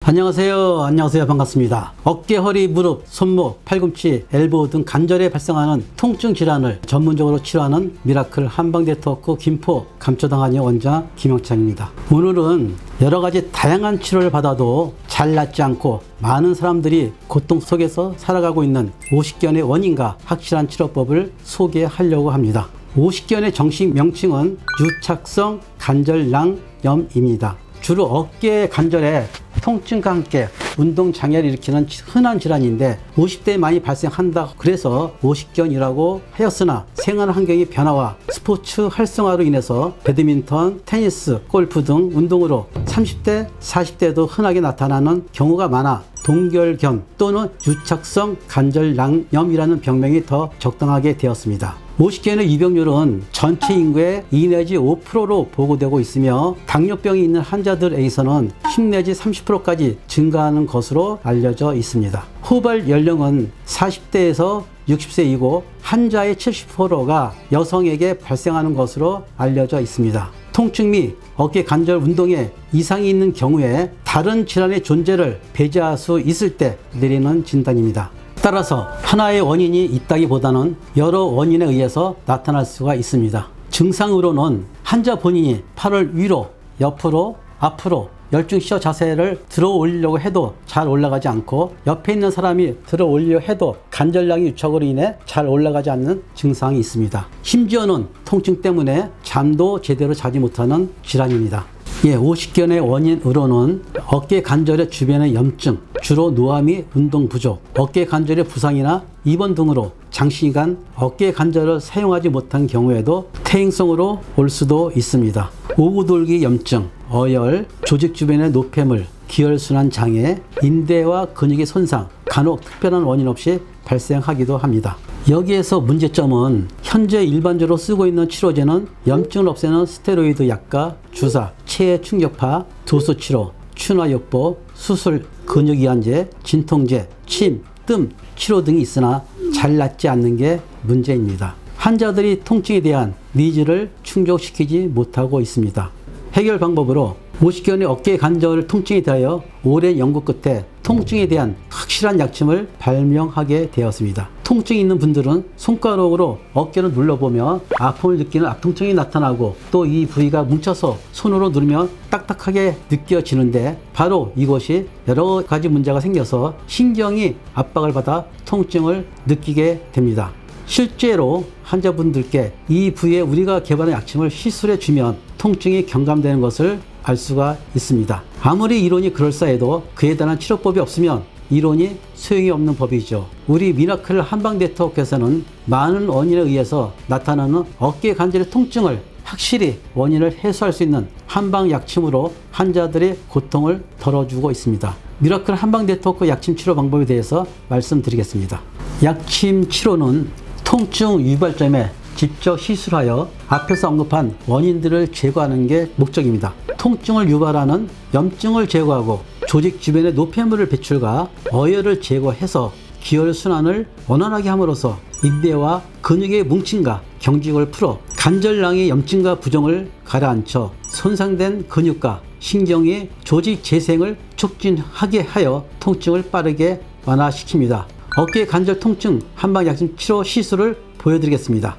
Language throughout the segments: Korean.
안녕하세요. 반갑습니다. 어깨, 허리, 무릎, 손목, 팔꿈치, 엘보 등 관절에 발생하는 통증 질환을 전문적으로 치료하는 미라클 한방네트워크 김포 감초당한의 원장 김영창입니다. 오늘은 여러 가지 다양한 치료를 받아도 잘 낫지 않고 많은 사람들이 고통 속에서 살아가고 있는 50견의 원인과 확실한 치료법을 소개하려고 합니다. 50견의 정식 명칭은 유착성 관절낭염입니다. 주로 어깨 관절에 통증과 함께 운동장애를 일으키는 흔한 질환인데 50대에 많이 발생한다. 그래서 50견이라고 하였으나 생활 환경의 변화와 스포츠 활성화로 인해서 배드민턴, 테니스, 골프 등 운동으로 30대, 40대에도 흔하게 나타나는 경우가 많아 동결견 또는 유착성 관절낭염이라는 병명이 더 적당하게 되었습니다. 50견의 유병률은 전체 인구의 2 내지 5%로 보고되고 있으며 당뇨병이 있는 환자들에게서는 10 내지 30%까지 증가하는 것으로 알려져 있습니다. 후발 연령은 40대에서 60세이고 환자의 70%가 여성에게 발생하는 것으로 알려져 있습니다. 통증 및 어깨 관절 운동에 이상이 있는 경우에 다른 질환의 존재를 배제할 수 있을 때 내리는 진단입니다. 따라서 하나의 원인이 있다기보다는 여러 원인에 의해서 나타날 수가 있습니다. 증상으로는 환자 본인이 팔을 위로, 옆으로, 앞으로 열중시어 자세를 들어 올리려고 해도 잘 올라가지 않고 옆에 있는 사람이 들어 올리려 해도 관절량의 유착으로 인해 잘 올라가지 않는 증상이 있습니다. 심지어는 통증 때문에 잠도 제대로 자지 못하는 질환입니다. 50견의 원인으로는 어깨 관절의 주변의 염증, 주로 노화 및 운동 부족, 어깨 관절의 부상이나 입원 등으로 장시간 어깨 관절을 사용하지 못한 경우에도 퇴행성으로 올 수도 있습니다. 오구돌기 염증, 어열, 조직 주변의 노폐물, 기혈순환 장애, 인대와 근육의 손상, 간혹 특별한 원인 없이 발생하기도 합니다. 여기에서 문제점은 현재 일반적으로 쓰고 있는 치료제는 염증을 없애는 스테로이드 약과 주사, 체해 충격파, 도수치료, 추나요법, 수술, 근육이완제, 진통제, 침, 뜸, 치료 등이 있으나 잘 낫지 않는 게 문제입니다. 환자들이 통증에 대한 니즈를 충족시키지 못하고 있습니다. 해결 방법으로 50견의 어깨 관절 통증에 대하여 오랜 연구 끝에 통증에 대한 확실한 약침을 발명하게 되었습니다. 통증이 있는 분들은 손가락으로 어깨를 눌러보면 아픔을 느끼는 통증이 나타나고 또 이 부위가 뭉쳐서 손으로 누르면 딱딱하게 느껴지는데 바로 이것이 여러 가지 문제가 생겨서 신경이 압박을 받아 통증을 느끼게 됩니다. 실제로 환자분들께 이 부위에 우리가 개발한 약침을 시술해 주면 통증이 경감되는 것을 알 수가 있습니다. 아무리 이론이 그럴싸해도 그에 대한 치료법이 없으면 이론이 소용이 없는 법이죠. 우리 미라클 한방네트워크에서는 많은 원인에 의해서 나타나는 어깨 관절의 통증을 확실히 원인을 해소할 수 있는 한방 약침으로 환자들의 고통을 덜어주고 있습니다. 미라클 한방네트워크 약침 치료 방법에 대해서 말씀드리겠습니다. 약침 치료는 통증 유발점에 직접 시술하여 앞에서 언급한 원인들을 제거하는 게 목적입니다. 통증을 유발하는 염증을 제거하고 조직 주변의 노폐물을 배출과 어혈을 제거해서 기혈순환을 원활하게 함으로써 인대와 근육의 뭉침과 경직을 풀어 관절낭의 염증과 부종을 가라앉혀 손상된 근육과 신경의 조직 재생을 촉진하게 하여 통증을 빠르게 완화시킵니다. 어깨 관절 통증 한방약침 치료 시술을 보여드리겠습니다.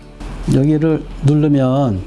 여기를 누르면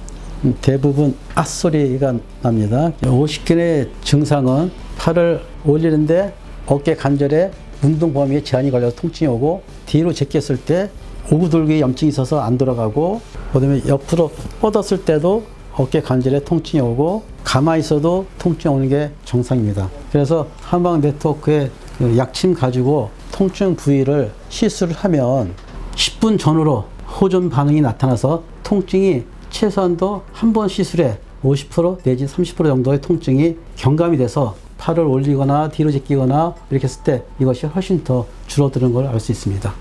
대부분 소리가 납니다. 50견의 증상은 팔을 올리는데 어깨 관절에 운동 범위에 제한이 걸려서 통증이 오고 뒤로 제꼈을 때 오구돌기 염증이 있어서 안 돌아가고 그다음에 옆으로 뻗었을 때도 어깨 관절에 통증이 오고 가만히 있어도 통증이 오는 게 정상입니다. 그래서 한방네트워크의 약침 가지고 통증 부위를 시술을 하면 10분 전후로 호전 반응이 나타나서 통증이 최소한도 한 번 시술에 50% 내지 30% 정도의 통증이 경감이 돼서 팔을 올리거나 뒤로 제끼거나 이렇게 했을 때 이것이 훨씬 더 줄어드는 걸 알 수 있습니다.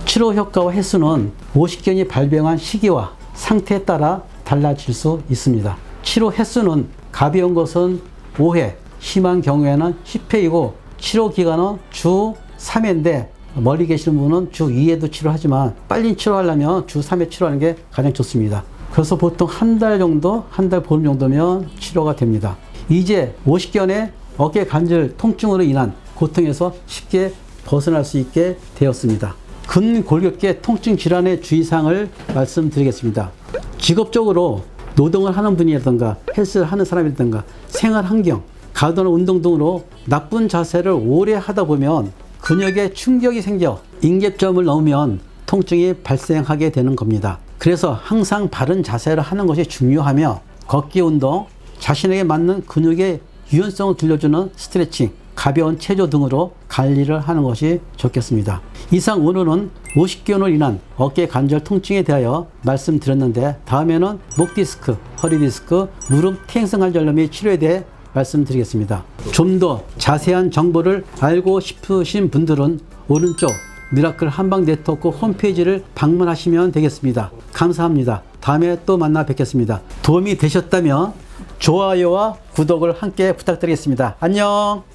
치료 효과와 횟수는 50견이 발병한 시기와 상태에 따라 달라질 수 있습니다. 치료 횟수는 가벼운 것은 5회, 심한 경우에는 10회이고 치료 기간은 주 3회인데 멀리 계시는 분은 주 2회도 치료하지만 빨리 치료하려면 주 3회 치료하는 게 가장 좋습니다. 그래서 보통 한 달 정도, 한 달 보름 정도면 치료가 됩니다. 이제 50견의 어깨 관절 통증으로 인한 고통에서 쉽게 벗어날 수 있게 되었습니다. 근골격계 통증 질환의 주의사항을 말씀드리겠습니다. 직업적으로 노동을 하는 분이라든가 헬스를 하는 사람이라든가 생활 환경, 가도나 운동 등으로 나쁜 자세를 오래 하다 보면 근육에 충격이 생겨 인계점을 넘으면 통증이 발생하게 되는 겁니다. 그래서 항상 바른 자세를 하는 것이 중요하며 걷기 운동, 자신에게 맞는 근육의 유연성을 들려주는 스트레칭, 가벼운 체조 등으로 관리를 하는 것이 좋겠습니다. 이상 오늘은 50견으로 인한 어깨 관절 통증에 대하여 말씀드렸는데 다음에는 목 디스크, 허리 디스크, 무릎 퇴행성 관절염 의 치료에 대해 말씀드리겠습니다. 좀 더 자세한 정보를 알고 싶으신 분들은 오른쪽 미라클 한방 네트워크 홈페이지를 방문하시면 되겠습니다. 감사합니다. 다음에 또 만나 뵙겠습니다. 도움이 되셨다면 좋아요와 구독을 함께 부탁드리겠습니다. 안녕.